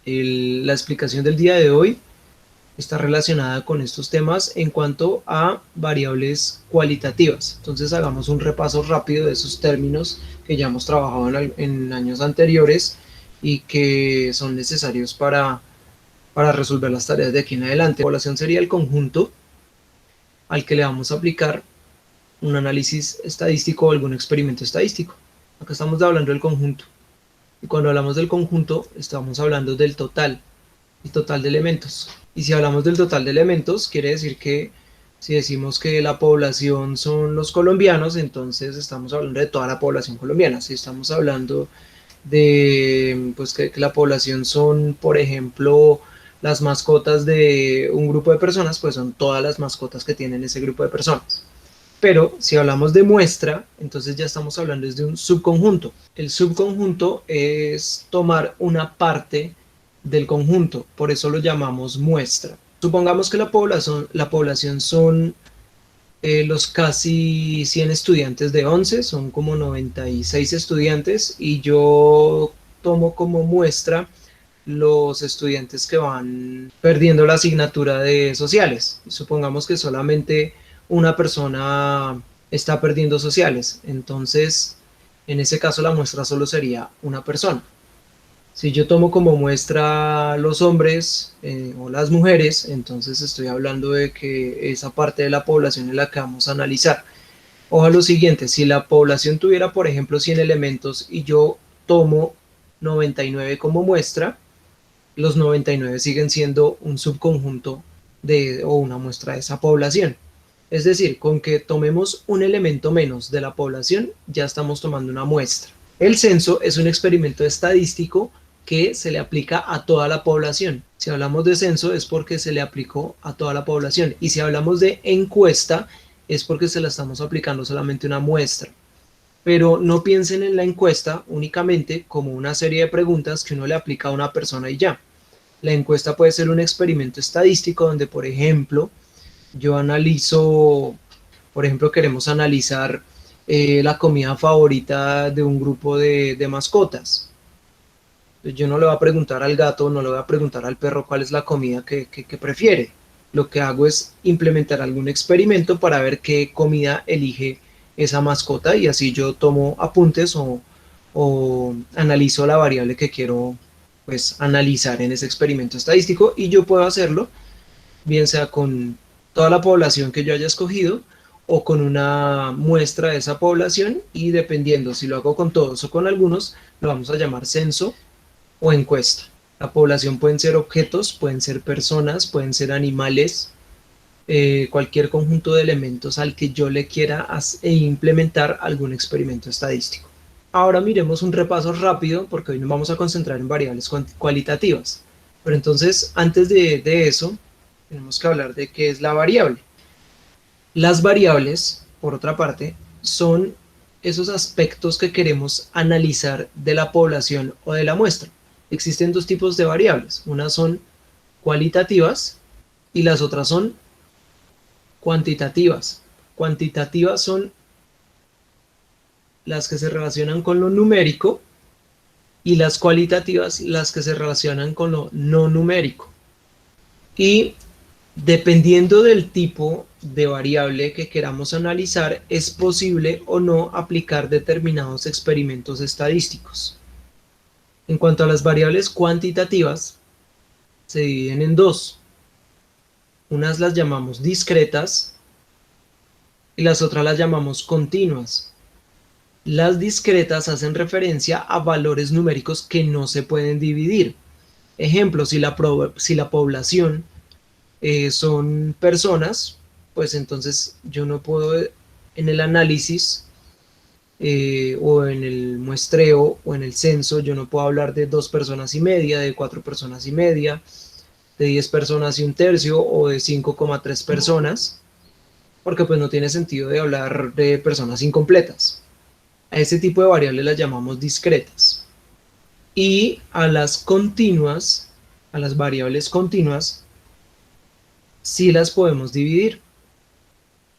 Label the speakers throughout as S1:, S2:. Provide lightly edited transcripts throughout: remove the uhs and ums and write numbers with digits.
S1: La explicación del día de hoy está relacionada con estos temas en cuanto a variables cualitativas. Entonces hagamos un repaso rápido de esos términos que ya hemos trabajado en años anteriores y que son necesarios para resolver las tareas de aquí en adelante. La población sería el conjunto al que le vamos a aplicar un análisis estadístico o algún experimento estadístico. Acá estamos hablando del conjunto. Y cuando hablamos del conjunto, estamos hablando del total, el total de elementos. Y si hablamos del total de elementos, quiere decir que si decimos que la población son los colombianos, entonces estamos hablando de toda la población colombiana. Si estamos hablando de pues que la población son, por ejemplo, las mascotas de un grupo de personas, pues son todas las mascotas que tienen ese grupo de personas. Pero si hablamos de muestra, entonces ya estamos hablando de un subconjunto. El subconjunto es tomar una parte del conjunto, por eso lo llamamos muestra. Supongamos que la población son los casi 100 estudiantes de 11, son como 96 estudiantes, y yo tomo como muestra los estudiantes que van perdiendo la asignatura de sociales. Supongamos que solamente una persona está perdiendo sociales, entonces en ese caso la muestra solo sería una persona. Si yo tomo como muestra los hombres o las mujeres, entonces estoy hablando de que esa parte de la población es la que vamos a analizar. Ojo a lo siguiente, si la población tuviera, por ejemplo, 100 elementos y yo tomo 99 como muestra, los 99 siguen siendo un subconjunto o una muestra de esa población. Es decir, con que tomemos un elemento menos de la población, ya estamos tomando una muestra. El censo es un experimento estadístico que se le aplica a toda la población. Si hablamos de censo es porque se le aplicó a toda la población. Y si hablamos de encuesta es porque se la estamos aplicando solamente una muestra. Pero no piensen en la encuesta únicamente como una serie de preguntas que uno le aplica a una persona y ya. La encuesta puede ser un experimento estadístico donde, por ejemplo, yo analizo, por ejemplo, queremos analizar la comida favorita de un grupo de mascotas. Yo no le voy a preguntar al gato, no le voy a preguntar al perro cuál es la comida que prefiere. Lo que hago es implementar algún experimento para ver qué comida elige esa mascota y así yo tomo apuntes o analizo la variable que quiero pues analizar en ese experimento estadístico y yo puedo hacerlo bien sea con toda la población que yo haya escogido o con una muestra de esa población y dependiendo si lo hago con todos o con algunos, lo vamos a llamar censo o encuesta. La población pueden ser objetos, pueden ser personas, pueden ser animales, cualquier conjunto de elementos al que yo le quiera implementar algún experimento estadístico. Ahora miremos un repaso rápido porque hoy nos vamos a concentrar en variables cualitativas. Pero entonces, antes de eso, tenemos que hablar de qué es la variable. Las variables, por otra parte, son esos aspectos que queremos analizar de la población o de la muestra. Existen dos tipos de variables. Unas son cualitativas y las otras son cuantitativas. Cuantitativas son las que se relacionan con lo numérico y las cualitativas las que se relacionan con lo no numérico. Y dependiendo del tipo de variable que queramos analizar, es posible o no aplicar determinados experimentos estadísticos. En cuanto a las variables cuantitativas, se dividen en dos. Unas las llamamos discretas y las otras las llamamos continuas. Las discretas hacen referencia a valores numéricos que no se pueden dividir. Ejemplo, si la población son personas, pues entonces yo no puedo en el análisis o en el muestreo o en el censo, yo no puedo hablar de 2,5 personas, de 4,5 personas, de 10 personas y 1/3 o de 5,3 personas, porque pues no tiene sentido de hablar de personas incompletas. A ese tipo de variables las llamamos discretas. Y a las continuas, a las variables continuas, sí las podemos dividir.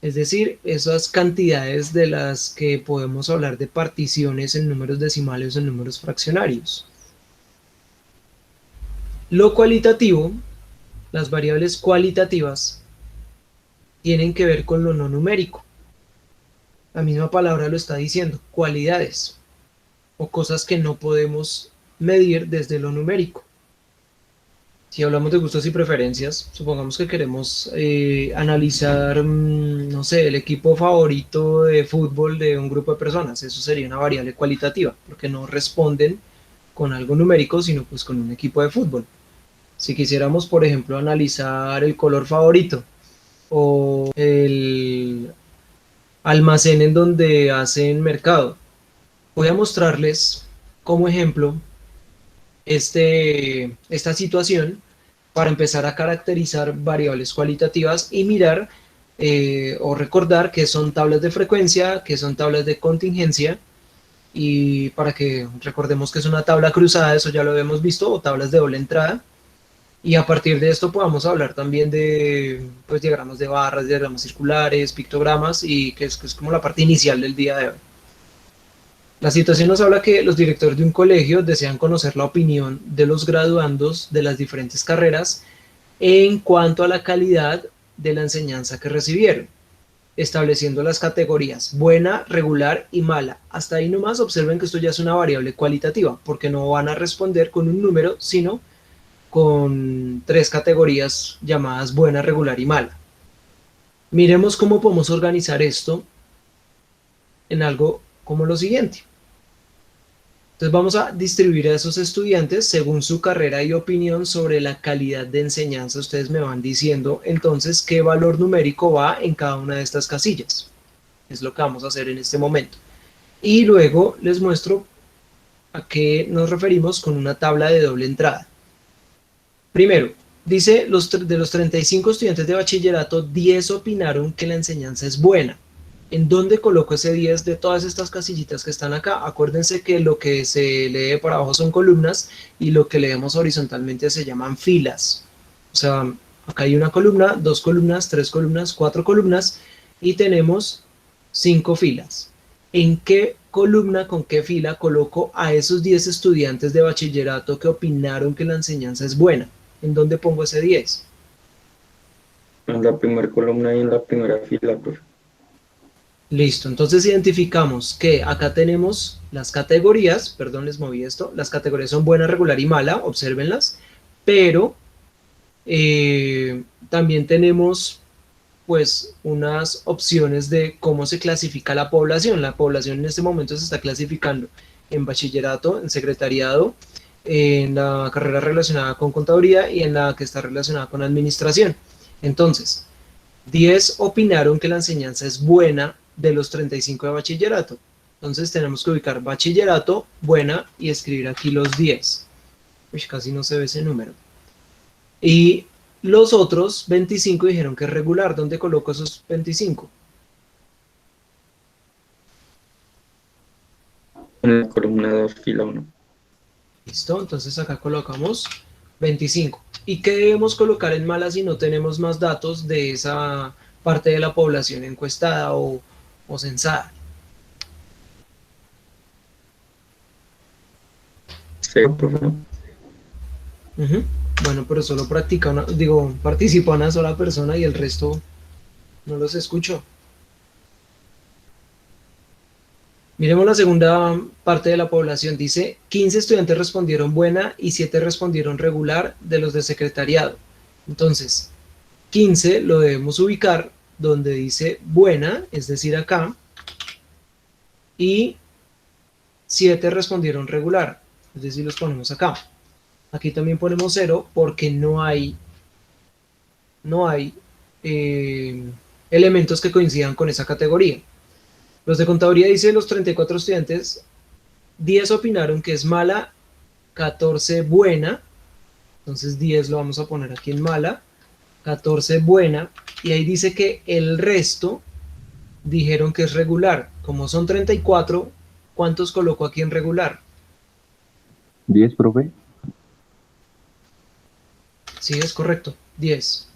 S1: Es decir, esas cantidades de las que podemos hablar de particiones en números decimales o en números fraccionarios. Lo cualitativo, las variables cualitativas, tienen que ver con lo no numérico. La misma palabra lo está diciendo, cualidades o cosas que no podemos medir desde lo numérico. Si hablamos de gustos y preferencias, supongamos que queremos analizar, no sé, el equipo favorito de fútbol de un grupo de personas. Eso sería una variable cualitativa, porque no responden con algo numérico, sino pues con un equipo de fútbol. Si quisiéramos, por ejemplo, analizar el color favorito o el almacén en donde hacen mercado, voy a mostrarles como ejemplo esta situación para empezar a caracterizar variables cualitativas y mirar o recordar qué son tablas de frecuencia, qué son tablas de contingencia, y para que recordemos que es una tabla cruzada, eso ya lo habíamos visto, o tablas de doble entrada, y a partir de esto podamos hablar también de pues, diagramas de barras, diagramas circulares, pictogramas, y que es como la parte inicial del día de hoy. La situación nos habla que los directores de un colegio desean conocer la opinión de los graduandos de las diferentes carreras en cuanto a la calidad de la enseñanza que recibieron, estableciendo las categorías buena, regular y mala. Hasta ahí nomás observen que esto ya es una variable cualitativa, porque no van a responder con un número, sino con tres categorías llamadas buena, regular y mala. Miremos cómo podemos organizar esto en algo como lo siguiente. Entonces vamos a distribuir a esos estudiantes según su carrera y opinión sobre la calidad de enseñanza. Ustedes me van diciendo entonces qué valor numérico va en cada una de estas casillas. Es lo que vamos a hacer en este momento. Y luego les muestro a qué nos referimos con una tabla de doble entrada. Primero, dice de los 35 estudiantes de bachillerato, 10 opinaron que la enseñanza es buena. ¿En dónde coloco ese 10 de todas estas casillitas que están acá? Acuérdense que lo que se lee por abajo son columnas y lo que leemos horizontalmente se llaman filas. O sea, acá hay una columna, dos columnas, tres columnas, cuatro columnas y tenemos 5 filas. ¿En qué columna, con qué fila coloco a esos 10 estudiantes de bachillerato que opinaron que la enseñanza es buena? ¿En dónde pongo ese 10?
S2: En la primera columna y en la primera fila, profe.
S1: Listo, entonces identificamos que acá tenemos las categorías, perdón, les moví esto, las categorías son buena, regular y mala, obsérvenlas, pero también tenemos pues unas opciones de cómo se clasifica la población. La población en este momento se está clasificando en bachillerato, en secretariado, en la carrera relacionada con contaduría y en la que está relacionada con administración. Entonces, 10 opinaron que la enseñanza es buena de los 35 de bachillerato. Entonces tenemos que ubicar bachillerato, buena, y escribir aquí los 10. Uy, casi no se ve ese número. Y los otros 25 dijeron que es regular. ¿Dónde coloco esos 25?
S2: En la columna 2, fila 1.
S1: Listo, entonces acá colocamos 25. ¿Y qué debemos colocar en mala si no tenemos más datos de esa parte de la población encuestada o censada?
S2: ¿Sí, profe?
S1: Ujú. Bueno, pero solo participa una sola persona y el resto no los escucho. Miremos la segunda parte de la población. Dice, 15 estudiantes respondieron buena y 7 respondieron regular de los de secretariado. Entonces, 15 lo debemos ubicar donde dice buena, es decir, acá, y 7 respondieron regular, es decir, los ponemos acá. Aquí también ponemos 0 porque no hay eh, elementos que coincidan con esa categoría. Los de contaduría dice los 34 estudiantes, 10 opinaron que es mala, 14 buena, entonces 10 lo vamos a poner aquí en mala, 14 buena, y ahí dice que el resto dijeron que es regular. Como son 34, ¿cuántos coloco aquí en regular?
S3: 10, profe.
S1: Sí, es correcto, 10.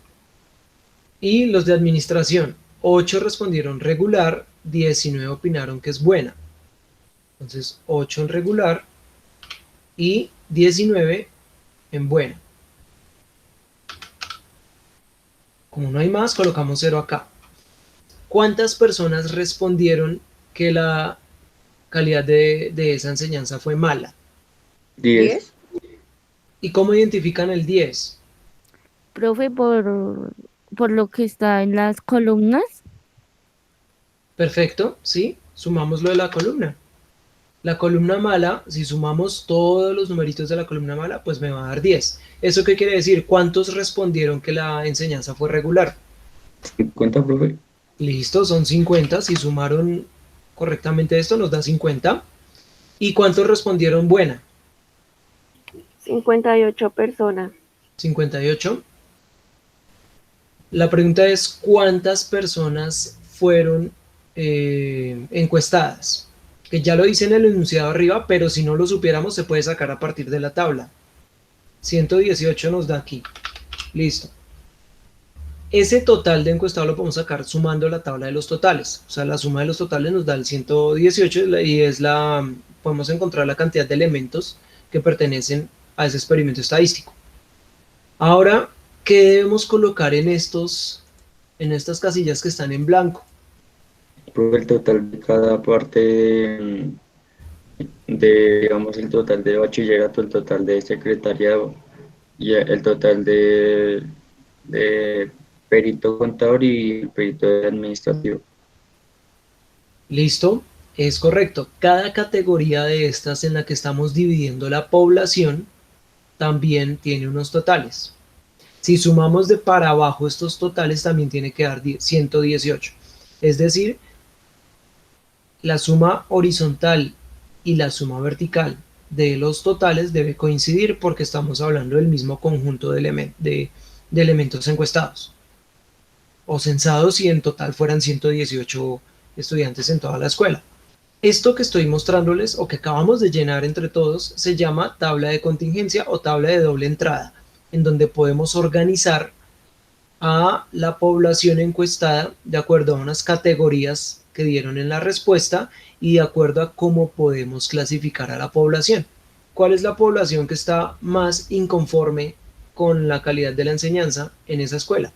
S1: Y los de administración, 8 respondieron regular, 19 opinaron que es buena. Entonces, 8 en regular y 19 en buena. Como no hay más, colocamos 0 acá. ¿Cuántas personas respondieron que la calidad de esa enseñanza fue mala?
S2: 10.
S4: 10.
S1: ¿Y cómo identifican el 10?
S5: Profe, por lo que está en las columnas.
S1: Perfecto, ¿sí? Sumamos lo de la columna. La columna mala, si sumamos todos los numeritos de la columna mala, pues me va a dar 10. ¿Eso qué quiere decir? ¿Cuántos respondieron que la enseñanza fue regular?
S2: 50, profe.
S1: Listo, son 50. Si sumaron correctamente esto, nos da 50. ¿Y cuántos respondieron buena?
S4: 58 personas.
S1: 58. La pregunta es, ¿cuántas personas fueron encuestadas? Que ya lo dice en el enunciado arriba, pero si no lo supiéramos se puede sacar a partir de la tabla. 118 nos da aquí. Listo. Ese total de encuestados lo podemos sacar sumando la tabla de los totales. O sea, la suma de los totales nos da el 118 y podemos encontrar la cantidad de elementos que pertenecen a ese experimento estadístico. Ahora, ¿qué debemos colocar en estas casillas que están en blanco?
S2: Profe, el total de cada parte digamos, el total de bachillerato, el total de secretariado y el total de perito contador y perito administrativo.
S1: Listo, es correcto. Cada categoría de estas en la que estamos dividiendo la población también tiene unos totales. Si sumamos de para abajo estos totales también tiene que dar 118. Es decir, la suma horizontal y la suma vertical de los totales debe coincidir porque estamos hablando del mismo conjunto de elementos encuestados o censados si en total fueran 118 estudiantes en toda la escuela. Esto que estoy mostrándoles o que acabamos de llenar entre todos se llama tabla de contingencia o tabla de doble entrada, en donde podemos organizar a la población encuestada de acuerdo a unas categorías que dieron en la respuesta y de acuerdo a cómo podemos clasificar a la población. ¿Cuál es la población que está más inconforme con la calidad de la enseñanza en esa escuela?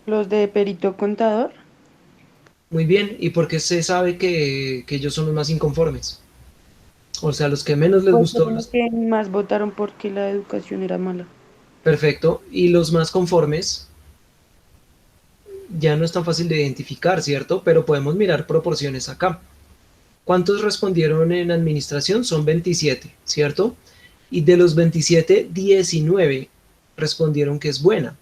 S6: Los de perito contador.
S1: Muy bien, ¿y por qué se sabe que ellos son los más inconformes? O sea, los que menos les
S6: Pues
S1: gustó.
S6: son los que más votaron porque la educación era mala.
S1: Perfecto, y los más conformes ya no es tan fácil de identificar, ¿cierto? Pero podemos mirar proporciones acá. ¿Cuántos respondieron en administración? Son 27, ¿cierto? Y de los 27, 19 respondieron que es buena.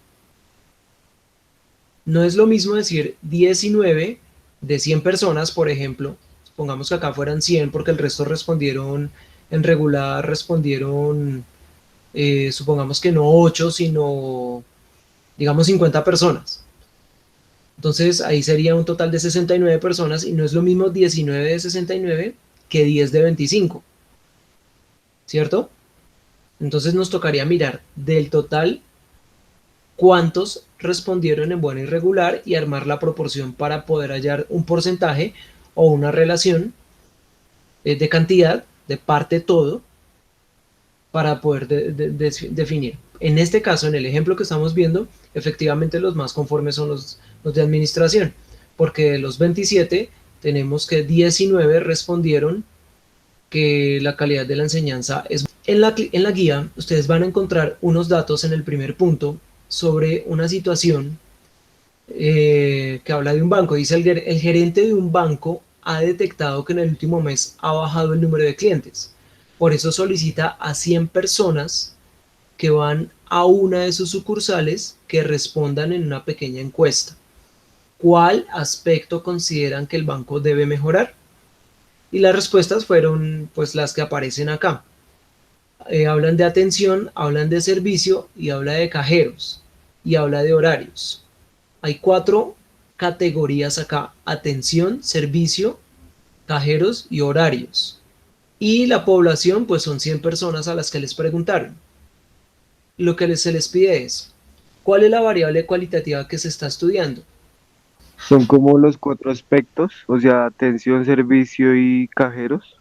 S1: No es lo mismo decir 19 de 100 personas, por ejemplo. Supongamos que acá fueran 100 porque el resto respondieron en regular, supongamos que no 8, sino digamos 50 personas. Entonces ahí sería un total de 69 personas y no es lo mismo 19 de 69 que 10 de 25, ¿cierto? Entonces nos tocaría mirar del total cuántos respondieron en buena y regular y armar la proporción para poder hallar un porcentaje o una relación de cantidad de parte todo para poder definir. En este caso, en el ejemplo que estamos viendo, efectivamente los más conformes son los de administración, porque de los 27 tenemos que 19 respondieron que la calidad de la enseñanza es... En la guía ustedes van a encontrar unos datos en el primer punto sobre una situación que habla de un banco. Dice el gerente de un banco ha detectado que en el último mes ha bajado el número de clientes. Por eso solicita a 100 personas que van a una de sus sucursales que respondan en una pequeña encuesta. ¿Cuál aspecto consideran que el banco debe mejorar? Y las respuestas fueron pues las que aparecen acá. Hablan de atención, hablan de servicio y habla de cajeros y habla de horarios. Hay 4 categorías acá: atención, servicio, cajeros y horarios. Y la población pues son 100 personas a las que les preguntaron. Lo que se les pide es, ¿cuál es la variable cualitativa que se está estudiando?
S7: Son como los 4 aspectos, o sea, atención, servicio y cajeros.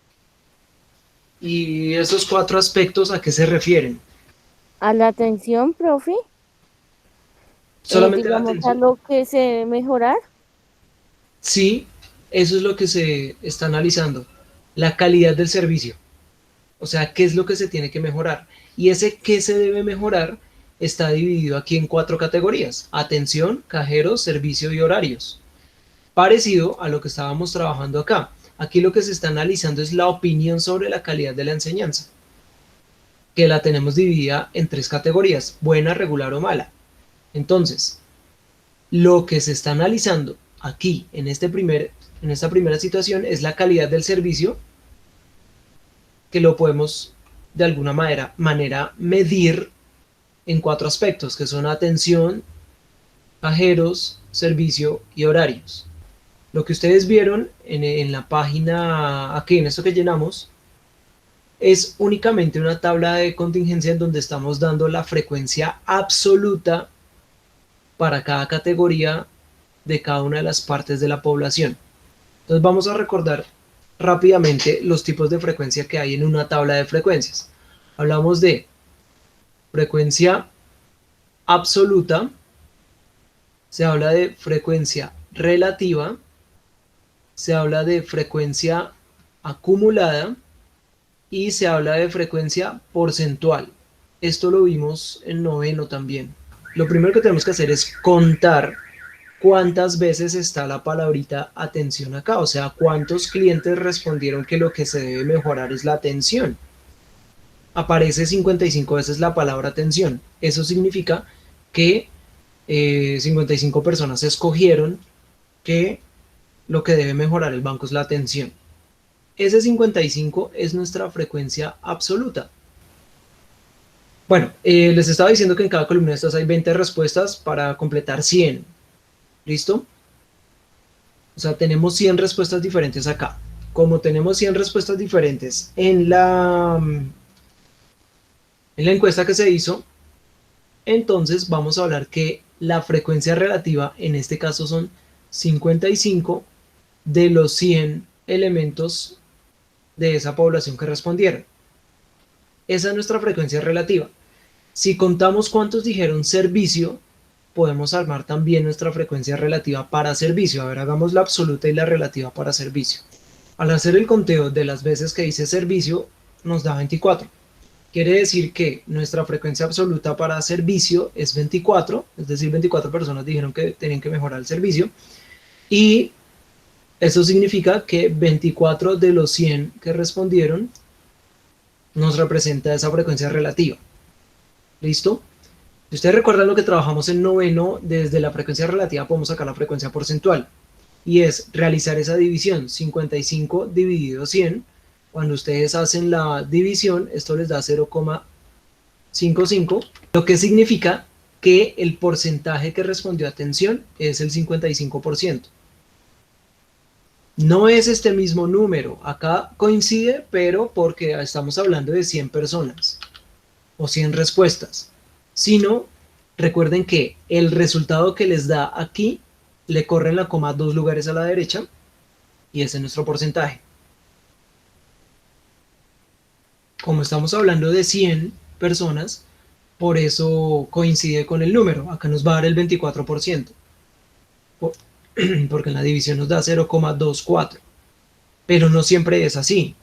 S1: Y esos 4 aspectos, ¿a qué se refieren?
S5: A la atención, profe.
S1: Solamente la
S5: digamos, a
S1: atención.
S5: lo que se debe mejorar.
S1: Sí, eso es lo que se está analizando, la calidad del servicio. O sea, qué es lo que se tiene que mejorar. Y ese qué se debe mejorar está dividido aquí en 4 categorías: atención, cajeros, servicio y horarios. Parecido a lo que estábamos trabajando acá. Aquí lo que se está analizando es la opinión sobre la calidad de la enseñanza, que la tenemos dividida en 3 categorías: buena, regular o mala. Entonces, lo que se está analizando aquí en esta primera situación es la calidad del servicio, que lo podemos de alguna manera medir en 4 aspectos, que son atención, cajeros, servicio y horarios. Lo que ustedes vieron en la página, aquí en esto que llenamos, es únicamente una tabla de contingencia en donde estamos dando la frecuencia absoluta para cada categoría de cada una de las partes de la población. Entonces vamos a recordar rápidamente los tipos de frecuencia que hay en una tabla de frecuencias. Hablamos de frecuencia absoluta, se habla de frecuencia relativa, se habla de frecuencia acumulada y se habla de frecuencia porcentual. Esto lo vimos en noveno también. Lo primero que tenemos que hacer es contar cuántas veces está la palabrita atención acá, o sea, cuántos clientes respondieron que lo que se debe mejorar es la atención. Aparece 55 veces la palabra atención. Eso significa que 55 personas escogieron que lo que debe mejorar el banco es la atención. Ese 55 es nuestra frecuencia absoluta. Bueno, les estaba diciendo que en cada columna de estas hay 20 respuestas para completar 100. ¿Listo? O sea, tenemos 100 respuestas diferentes acá. Como tenemos 100 respuestas diferentes en la encuesta que se hizo, entonces vamos a hablar que la frecuencia relativa en este caso son 55 de los 100 elementos de esa población que respondieron. Esa es nuestra frecuencia relativa. Si contamos cuántos dijeron servicio, podemos armar también nuestra frecuencia relativa para servicio. A ver, hagamos la absoluta y la relativa para servicio. Al hacer el conteo de las veces que dice servicio, nos da 24. Quiere decir que nuestra frecuencia absoluta para servicio es 24, es decir, 24 personas dijeron que tenían que mejorar el servicio. Y eso significa que 24 de los 100 que respondieron nos representa esa frecuencia relativa. ¿Listo? Si ustedes recuerdan lo que trabajamos en noveno, desde la frecuencia relativa podemos sacar la frecuencia porcentual. Y es realizar esa división, 55 dividido 100. Cuando ustedes hacen la división, esto les da 0,55, lo que significa que el porcentaje que respondió atención es el 55%. No es este mismo número, acá coincide, pero porque estamos hablando de 100 personas o 100 respuestas, sino recuerden que el resultado que les da aquí le corren la coma 2 lugares a la derecha y ese es nuestro porcentaje. Como estamos hablando de 100 personas, por eso coincide con el número. Acá nos va a dar el 24%, porque en la división nos da 0,24. Pero no siempre es así.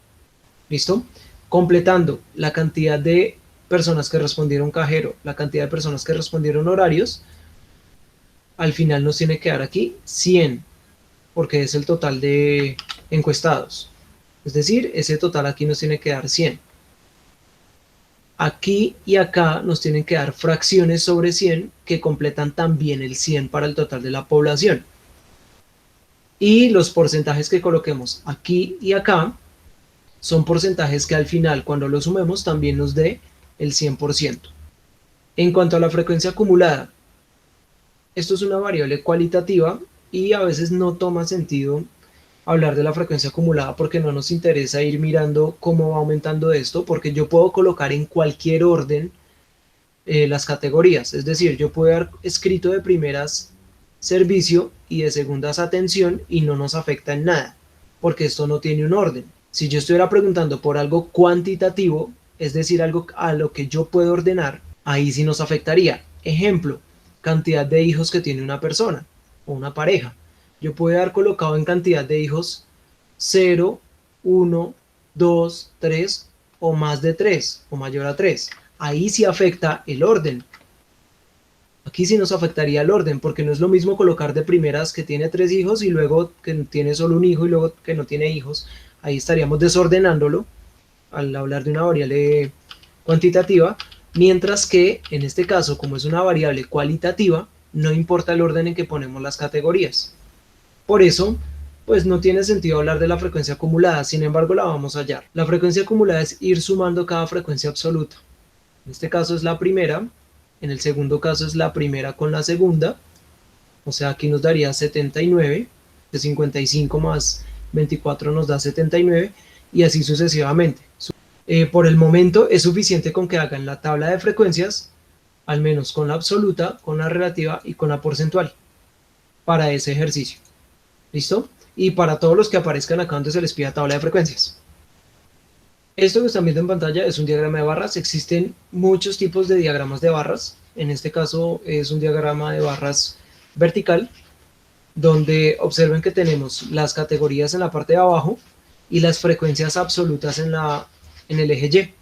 S1: ¿Listo? Completando la cantidad de personas que respondieron cajero, la cantidad de personas que respondieron horarios, al final nos tiene que dar aquí 100, porque es el total de encuestados. Es decir, ese total aquí nos tiene que dar 100. Aquí y acá nos tienen que dar fracciones sobre 100 que completan también el 100 para el total de la población. Y los porcentajes que coloquemos aquí y acá son porcentajes que al final, cuando los sumemos, también nos dé el 100%. En cuanto a la frecuencia acumulada, esto es una variable cualitativa y a veces no toma sentido hablar de la frecuencia acumulada porque no nos interesa ir mirando cómo va aumentando esto, porque yo puedo colocar en cualquier orden las categorías. Es decir, yo puedo haber escrito de primeras servicio y de segundas atención y no nos afecta en nada, porque esto no tiene un orden. Si yo estuviera preguntando por algo cuantitativo, es decir, algo a lo que yo puedo ordenar, ahí sí nos afectaría. Ejemplo, cantidad de hijos que tiene una persona o una pareja. Yo puedo haber colocado en cantidad de hijos 0, 1, 2, 3 o más de 3 o mayor a 3. Ahí sí afecta el orden. Aquí sí nos afectaría el orden, porque no es lo mismo colocar de primeras que tiene 3 hijos y luego que tiene solo un hijo y luego que no tiene hijos. Ahí estaríamos desordenándolo al hablar de una variable cuantitativa, mientras que en este caso, como es una variable cualitativa, no importa el orden en que ponemos las categorías. Por eso, pues no tiene sentido hablar de la frecuencia acumulada, sin embargo la vamos a hallar. La frecuencia acumulada es ir sumando cada frecuencia absoluta. En este caso es la primera, en el segundo caso es la primera con la segunda, o sea aquí nos daría 79, de 55 más 24 nos da 79, y así sucesivamente. Por el momento es suficiente con que hagan la tabla de frecuencias, al menos con la absoluta, con la relativa y con la porcentual, para ese ejercicio. ¿Listo? Y para todos los que aparezcan acá donde se les pida tabla de frecuencias. Esto que están viendo en pantalla es un diagrama de barras. Existen muchos tipos de diagramas de barras. En este caso es un diagrama de barras vertical, donde observen que tenemos las categorías en la parte de abajo y las frecuencias absolutas en el eje Y.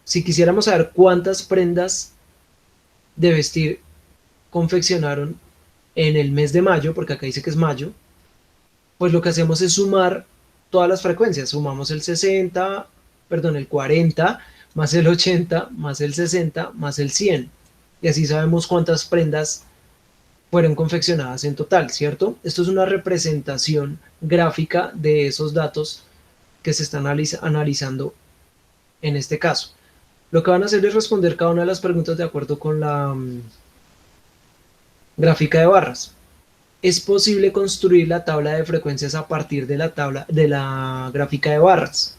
S1: Si quisiéramos saber cuántas prendas de vestir confeccionaron en el mes de mayo, porque acá dice que es mayo, pues lo que hacemos es sumar todas las frecuencias. Sumamos el 60, perdón, el 40, más el 80, más el 60, más el 100. Y así sabemos cuántas prendas fueron confeccionadas en total, ¿cierto? Esto es una representación gráfica de esos datos que se están analizando en este caso. Lo que van a hacer es responder cada una de las preguntas de acuerdo con la gráfica de barras. Es posible construir la tabla de frecuencias a partir de la gráfica de barras.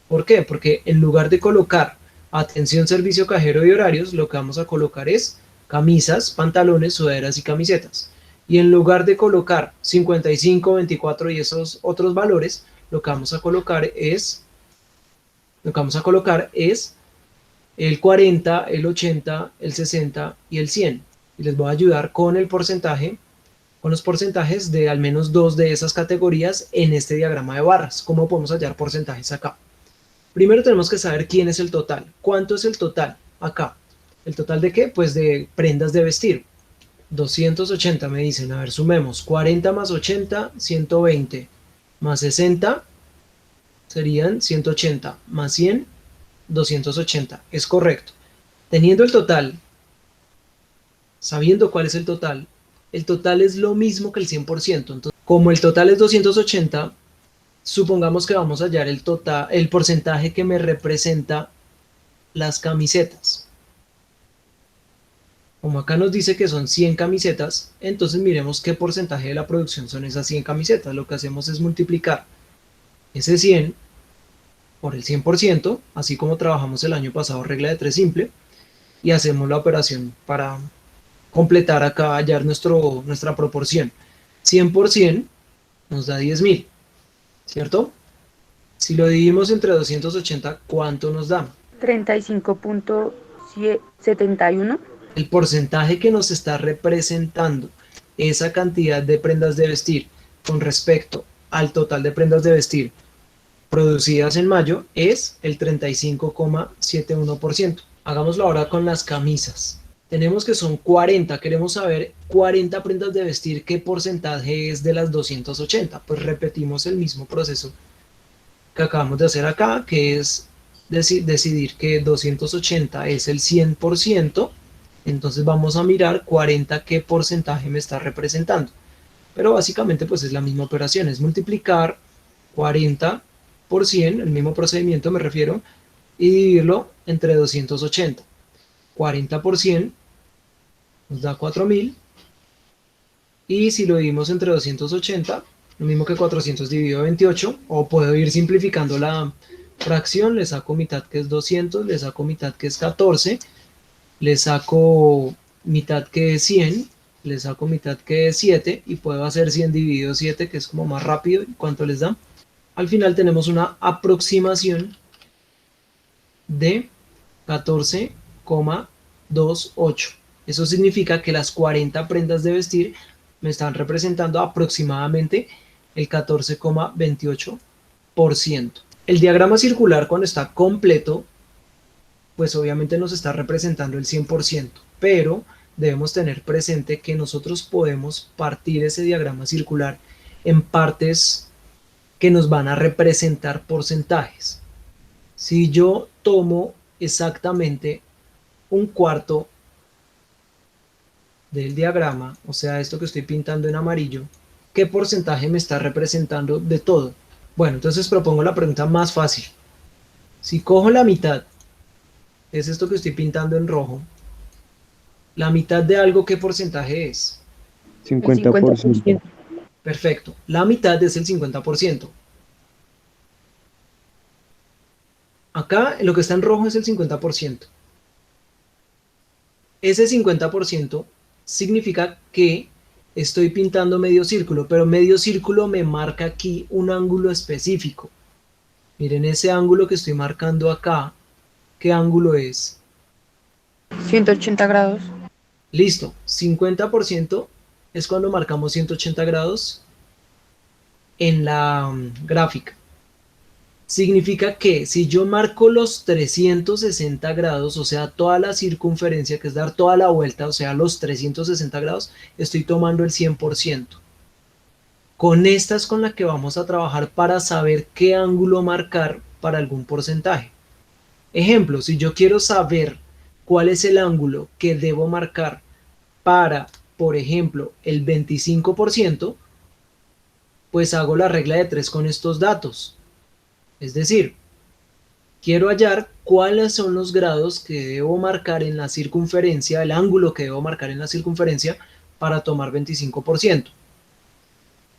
S1: ¿Por qué? Porque en lugar de colocar atención, servicio, cajero y horarios, lo que vamos a colocar es camisas, pantalones, sudaderas y camisetas. Y en lugar de colocar 55, 24 y esos otros valores, lo que vamos a colocar es el 40, el 80, el 60 y el 100. Y les voy a ayudar con el porcentaje, con los porcentajes de al menos 2 de esas categorías en este diagrama de barras. ¿Cómo podemos hallar porcentajes acá? Primero tenemos que saber quién es el total. ¿Cuánto es el total acá? ¿El total de qué? Pues de prendas de vestir. 280 me dicen. A ver, sumemos. 40 más 80, 120. Más 60 serían 180. Más 100, 280. Es correcto. Teniendo el total, sabiendo cuál es el total es lo mismo que el 100%. Entonces, como el total es 280, supongamos que vamos a hallar el porcentaje que me representa las camisetas. Como acá nos dice que son 100 camisetas, entonces miremos qué porcentaje de la producción son esas 100 camisetas. Lo que hacemos es multiplicar ese 100 por el 100%, así como trabajamos el año pasado, regla de 3 simple, y hacemos la operación para completar acá, hallar nuestra proporción. 100% nos da 10.000, ¿cierto? Si lo dividimos entre 280, ¿cuánto nos da?
S6: 35.71.
S1: El porcentaje que nos está representando esa cantidad de prendas de vestir con respecto al total de prendas de vestir producidas en mayo es el 35,71%. Hagámoslo ahora con las camisas. Tenemos que son 40, queremos saber 40 prendas de vestir, ¿qué porcentaje es de las 280? Pues repetimos el mismo proceso que acabamos de hacer acá, que es decidir que 280 es el 100%, entonces vamos a mirar 40 qué porcentaje me está representando. Pero básicamente pues es la misma operación, es multiplicar 40 por 100, el mismo procedimiento me refiero, y dividirlo entre 280. 40 por 100 nos da 4.000, y si lo dividimos entre 280, lo mismo que 400 dividido 28, o puedo ir simplificando la fracción, le saco mitad que es 200, le saco mitad que es 14, le saco mitad que es 100, le saco mitad que es 7, y puedo hacer 100 dividido 7, que es como más rápido. ¿Cuánto les da? Al final tenemos una aproximación de 14,28. Eso significa que las 40 prendas de vestir me están representando aproximadamente el 14,28%. El diagrama circular cuando está completo, pues obviamente nos está representando el 100%, pero debemos tener presente que nosotros podemos partir ese diagrama circular en partes que nos van a representar porcentajes. Si yo tomo exactamente un cuarto del diagrama, o sea, esto que estoy pintando en amarillo, ¿qué porcentaje me está representando de todo? Bueno, entonces propongo la pregunta más fácil. Si cojo la mitad, es esto que estoy pintando en rojo, la mitad de algo, ¿qué porcentaje es?
S7: 50%.
S1: Perfecto, la mitad es el 50%. Acá lo que está en rojo es el 50%. Ese 50% significa que estoy pintando medio círculo, pero medio círculo me marca aquí un ángulo específico. Miren ese ángulo que estoy marcando acá, ¿qué ángulo es?
S6: 180 grados.
S1: Listo, 50% es cuando marcamos 180 grados en la gráfica. Significa que si yo marco los 360 grados, o sea, toda la circunferencia, que es dar toda la vuelta, o sea, los 360 grados, estoy tomando el 100%. Con esta es con la que vamos a trabajar para saber qué ángulo marcar para algún porcentaje. Ejemplo, si yo quiero saber cuál es el ángulo que debo marcar para, por ejemplo, el 25%, pues hago la regla de 3 con estos datos. Es decir, quiero hallar cuáles son los grados que debo marcar en la circunferencia, el ángulo que debo marcar en la circunferencia para tomar 25%.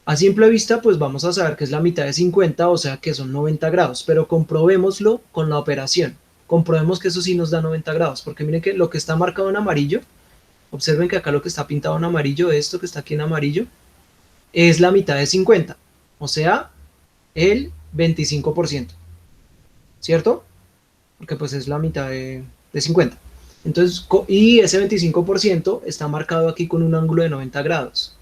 S1: A simple vista, pues vamos a saber que es la mitad de 50, o sea que son 90 grados, pero comprobémoslo con la operación. Comprobemos que eso sí nos da 90 grados, porque miren que lo que está marcado en amarillo, observen que acá lo que está pintado en amarillo, esto que está aquí en amarillo, es la mitad de 50, o sea, el 25%, ¿cierto? Porque pues es la mitad de 50. Entonces, y ese 25% está marcado aquí con un ángulo de 90 grados.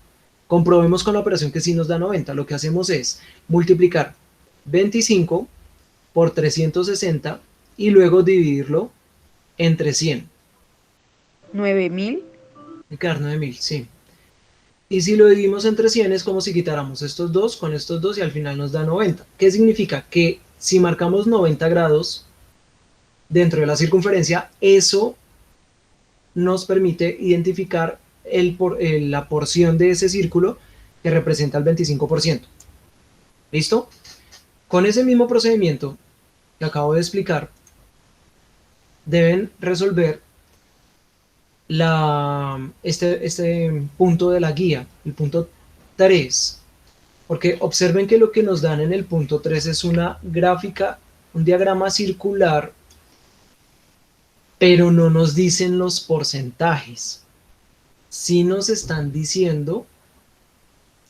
S1: Comprobemos con la operación que sí nos da 90. Lo que hacemos es multiplicar 25 por 360 y luego dividirlo entre 100.
S6: 9.000.
S1: Me quedar 9000, sí. Y si lo dividimos entre 100 es como si quitáramos estos dos con estos dos y al final nos da 90. ¿Qué significa? Que si marcamos 90 grados dentro de la circunferencia, eso nos permite identificar la porción de ese círculo que representa el 25%. ¿Listo? Con ese mismo procedimiento que acabo de explicar, deben resolver este punto de la guía, el punto 3, porque observen que lo que nos dan en el punto 3 es una gráfica, un diagrama circular, pero no nos dicen los porcentajes. Sí nos están diciendo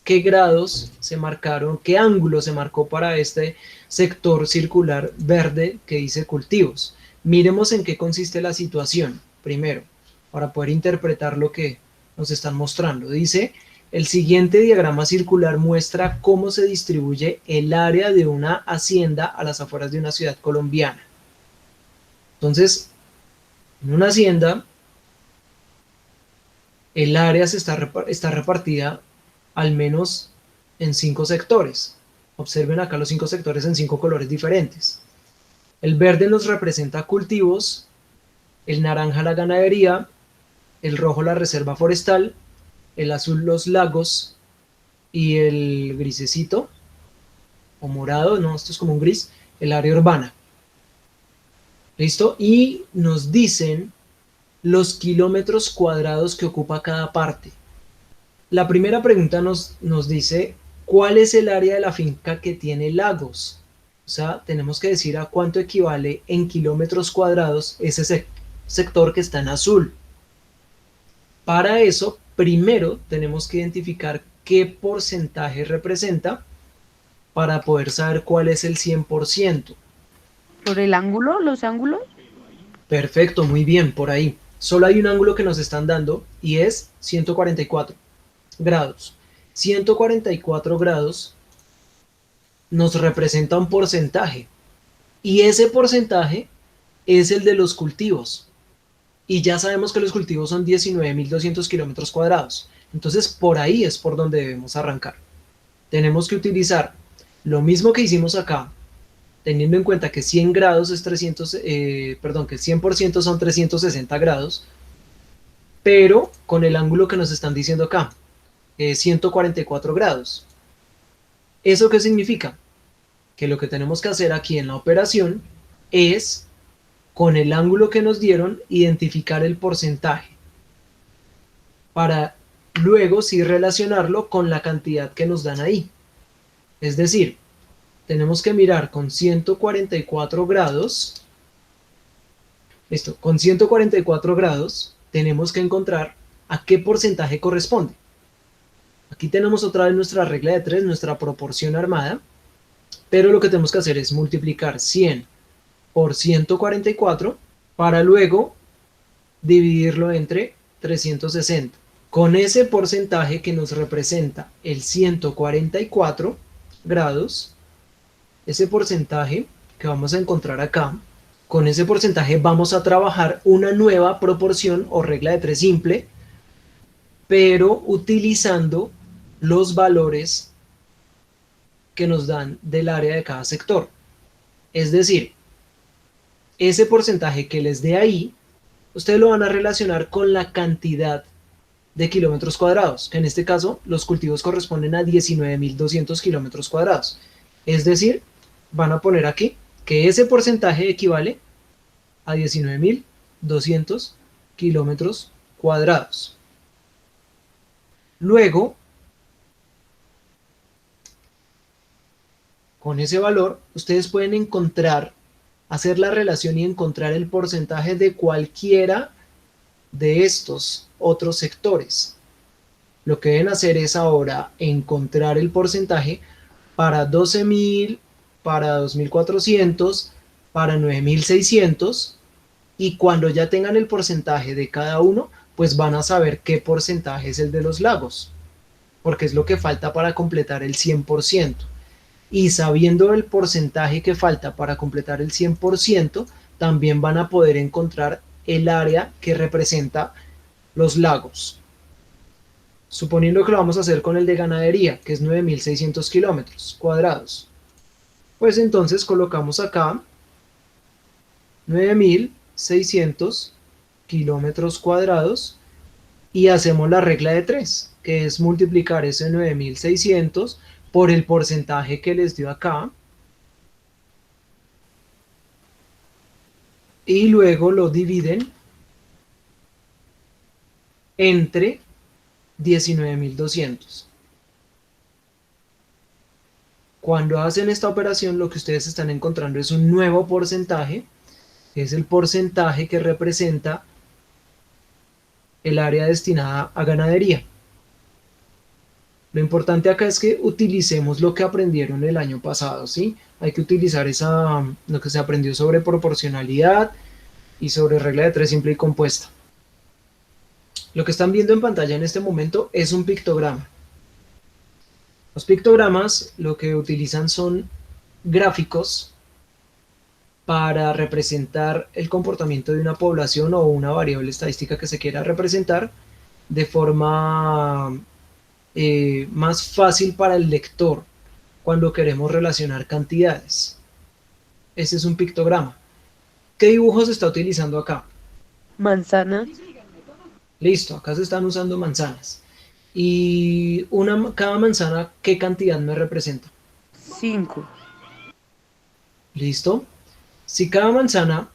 S1: qué grados se marcaron, qué ángulo se marcó para este sector circular verde que dice cultivos. Miremos en qué consiste la situación, primero, para poder interpretar lo que nos están mostrando. Dice, el siguiente diagrama circular muestra cómo se distribuye el área de una hacienda a las afueras de una ciudad colombiana. Entonces, en una hacienda, el área está repartida al menos en 5 sectores. Observen acá los 5 sectores en 5 colores diferentes. El verde nos representa cultivos, el naranja la ganadería, el rojo la reserva forestal, el azul los lagos y el grisecito o morado, no, esto es como un gris, el área urbana. ¿Listo? Y nos dicen los kilómetros cuadrados que ocupa cada parte. La primera pregunta nos dice, ¿cuál es el área de la finca que tiene lagos? O sea, tenemos que decir a cuánto equivale en kilómetros cuadrados ese sector que está en azul. Para eso, primero tenemos que identificar qué porcentaje representa para poder saber cuál es el 100%.
S6: ¿Por el ángulo? ¿Los ángulos?
S1: Perfecto, muy bien, por ahí. Solo hay un ángulo que nos están dando y es 144 grados. 144 grados nos representa un porcentaje y ese porcentaje es el de los cultivos. Y ya sabemos que los cultivos son 19.200 kilómetros cuadrados. Entonces, por ahí es por donde debemos arrancar. Tenemos que utilizar lo mismo que hicimos acá, teniendo en cuenta que 100 grados es 300, perdón, que el 100% son 360 grados, pero con el ángulo que nos están diciendo acá, 144 grados. ¿Eso qué significa? Que lo que tenemos que hacer aquí en la operación es, con el ángulo que nos dieron, identificar el porcentaje para luego sí relacionarlo con la cantidad que nos dan ahí. Es decir, tenemos que mirar con 144 grados, listo, con 144 grados tenemos que encontrar a qué porcentaje corresponde. Aquí tenemos otra vez nuestra regla de 3, nuestra proporción armada, pero lo que tenemos que hacer es multiplicar 100 por 144 para luego dividirlo entre 360. Con ese porcentaje que nos representa el 144 grados, ese porcentaje que vamos a encontrar acá, con ese porcentaje vamos a trabajar una nueva proporción o regla de 3 simple, pero utilizando los valores que nos dan del área de cada sector. Es decir, ese porcentaje que les dé ahí, ustedes lo van a relacionar con la cantidad de kilómetros cuadrados, que en este caso los cultivos corresponden a 19.200 kilómetros cuadrados. Es decir, van a poner aquí que ese porcentaje equivale a 19.200 kilómetros cuadrados. Luego, con ese valor, ustedes pueden hacer la relación y encontrar el porcentaje de cualquiera de estos otros sectores. Lo que deben hacer es ahora encontrar el porcentaje para 12.000, para 2.400, para 9.600, y cuando ya tengan el porcentaje de cada uno, pues van a saber qué porcentaje es el de los lagos, porque es lo que falta para completar el 100%. Y sabiendo el porcentaje que falta para completar el 100%, también van a poder encontrar el área que representa los lagos. Suponiendo que lo vamos a hacer con el de ganadería, que es 9.600 kilómetros cuadrados, pues entonces colocamos acá 9.600 kilómetros cuadrados y hacemos la regla de 3, que es multiplicar ese 9.600 por el porcentaje que les dio acá, y luego lo dividen entre 19.200. Cuando hacen esta operación, lo que ustedes están encontrando es un nuevo porcentaje, que es el porcentaje que representa el área destinada a ganadería. Lo importante acá es que utilicemos lo que aprendieron el año pasado, ¿sí? Hay que utilizar lo que se aprendió sobre proporcionalidad y sobre regla de 3 simple y compuesta. Lo que están viendo en pantalla en este momento es un pictograma. Los pictogramas lo que utilizan son gráficos para representar el comportamiento de una población o una variable estadística que se quiera representar de forma más fácil para el lector cuando queremos relacionar cantidades. Este es un pictograma. ¿Qué dibujo se está utilizando acá?
S6: Manzanas.
S1: Listo, acá se están usando manzanas. Y cada manzana, ¿qué cantidad me representa?
S6: 5.
S1: ¿Listo? Si cada manzana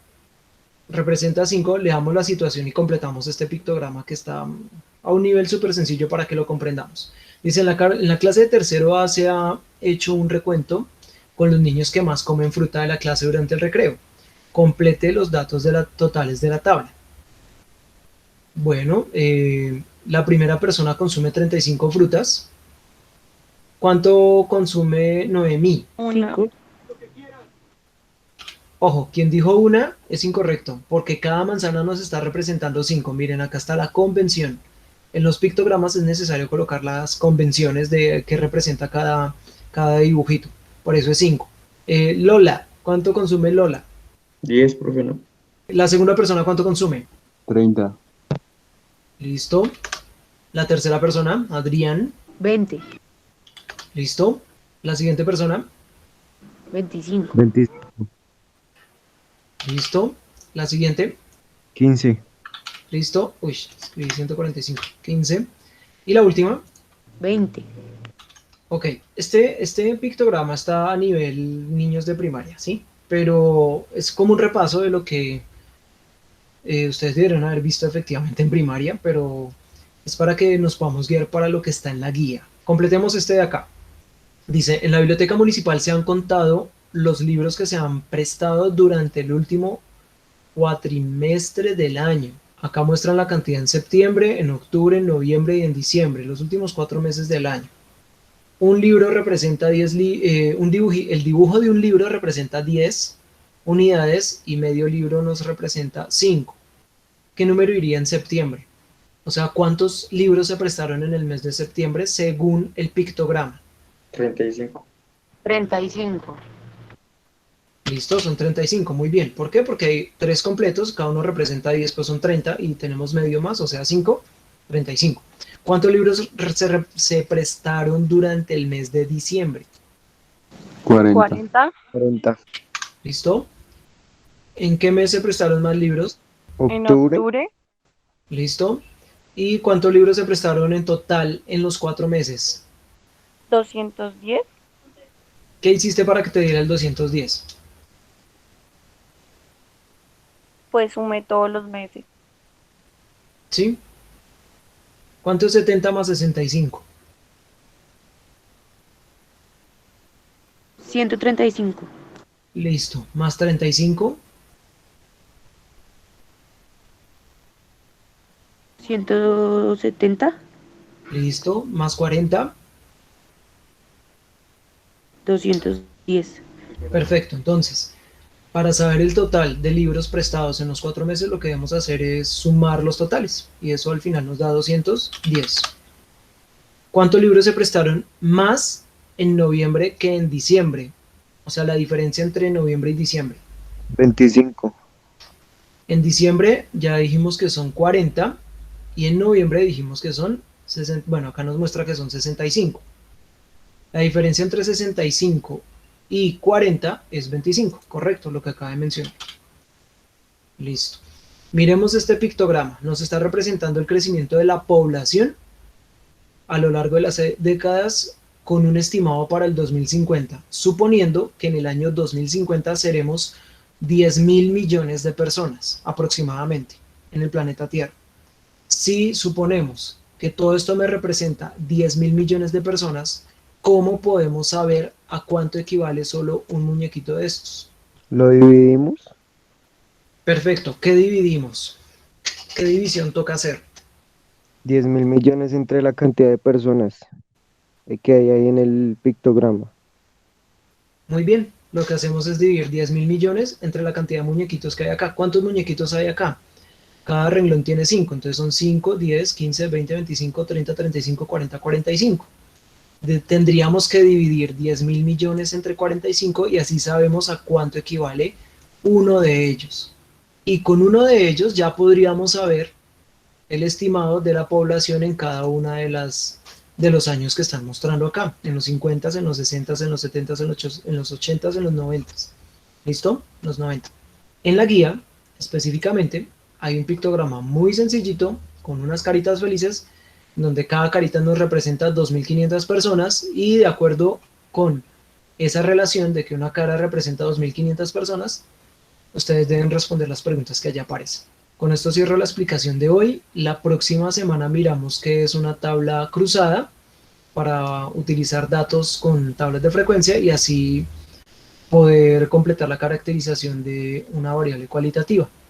S1: representa 5, le damos la situación y completamos este pictograma que está a un nivel súper sencillo para que lo comprendamos. Dice, en la clase de tercero A se ha hecho un recuento con los niños que más comen fruta de la clase durante el recreo. Complete los datos totales de la tabla. Bueno, la primera persona consume 35 frutas. ¿Cuánto consume Noemí?
S6: 5.
S1: Ojo, quien dijo una es incorrecto, porque cada manzana nos está representando 5. Miren, acá está la convención. En los pictogramas es necesario colocar las convenciones de que representa cada dibujito. Por eso es 5. Lola, ¿cuánto consume Lola?
S2: 10, profe, ¿no?
S1: La segunda persona, ¿cuánto consume?
S3: 30.
S1: Listo. La tercera persona, Adrián.
S6: 20,
S1: Listo. La siguiente persona,
S6: 25,
S7: 25,
S1: listo. La siguiente,
S7: 15,
S1: listo. Uy, escribí 145. 15. Y la última,
S6: 20.
S1: ok. Este pictograma está a nivel niños de primaria, ¿sí? Pero es como un repaso de lo que ustedes debieron haber visto efectivamente en primaria, pero es para que nos podamos guiar para lo que está en la guía. Completemos este de acá. Dice, en la biblioteca municipal se han contado los libros que se han prestado durante el último cuatrimestre del año. Acá muestran la cantidad en septiembre, en octubre, en noviembre y en diciembre, los últimos 4 meses del año. Un libro representa 10, el dibujo de un libro representa 10 unidades y medio libro nos representa 5. ¿Qué número iría en septiembre? O sea, ¿cuántos libros se prestaron en el mes de septiembre según el pictograma?
S2: 35.
S6: 35.
S1: Listo, son 35, muy bien. ¿Por qué? Porque hay 3 completos, cada uno representa 10, pues son 30 y tenemos medio más, o sea 5, 35. ¿Cuántos libros se prestaron durante el mes de diciembre?
S3: 40.
S4: 40,
S7: 40,
S1: ¿Listo? ¿En qué mes se prestaron más libros?
S4: en
S7: octubre,
S4: octubre,
S1: ¿Listo? ¿Y cuántos libros se prestaron en total en los 4 meses?
S4: 210,
S1: ¿Qué hiciste para que te diera el 210?
S4: pues sumé todos los meses.
S1: ¿Sí? ¿Cuánto es 70 más 65?
S6: 135,
S1: Listo, más 35,
S6: 170,
S1: listo, más 40,
S6: 210.
S1: perfecto. Entonces, para saber el total de libros prestados en los 4 meses, lo que debemos hacer es sumar los totales y eso al final nos da 210. ¿Cuántos libros se prestaron más en noviembre que en diciembre? O sea, la diferencia entre noviembre y diciembre.
S7: 25,
S1: En diciembre ya dijimos que son 40 y en noviembre dijimos que son 60, bueno, acá nos muestra que son 65. La diferencia entre 65 y 40 es 25, correcto, lo que acaba de mencionar. Listo. Miremos este pictograma. Nos está representando el crecimiento de la población a lo largo de las décadas con un estimado para el 2050, suponiendo que en el año 2050 seremos 10.000 millones de personas aproximadamente en el planeta Tierra. Si suponemos que todo esto me representa 10.000 millones de personas, ¿cómo podemos saber a cuánto equivale solo un muñequito de estos?
S7: lo dividimos,
S1: Perfecto, ¿qué dividimos? ¿Qué división toca hacer?
S7: 10.000 millones entre la cantidad de personas que hay ahí en el pictograma.
S1: Muy bien, lo que hacemos es dividir 10.000 millones entre la cantidad de muñequitos que hay acá. ¿Cuántos muñequitos hay acá? Cada renglón tiene 5, entonces son 5, 10, 15, 20, 25, 30, 35, 40, 45. Tendríamos que dividir 10.000 millones entre 45 y así sabemos a cuánto equivale uno de ellos. Y con uno de ellos ya podríamos saber el estimado de la población en cada una de los años que están mostrando acá, en los 50, en los 60, en los 70, en los 80, en los 90. ¿Listo? Los 90. En la guía, específicamente, hay un pictograma muy sencillito, con unas caritas felices, donde cada carita nos representa 2.500 personas y de acuerdo con esa relación de que una cara representa 2.500 personas, ustedes deben responder las preguntas que allá aparecen. Con esto cierro la explicación de hoy. La próxima semana miramos qué es una tabla cruzada para utilizar datos con tablas de frecuencia y así poder completar la caracterización de una variable cualitativa.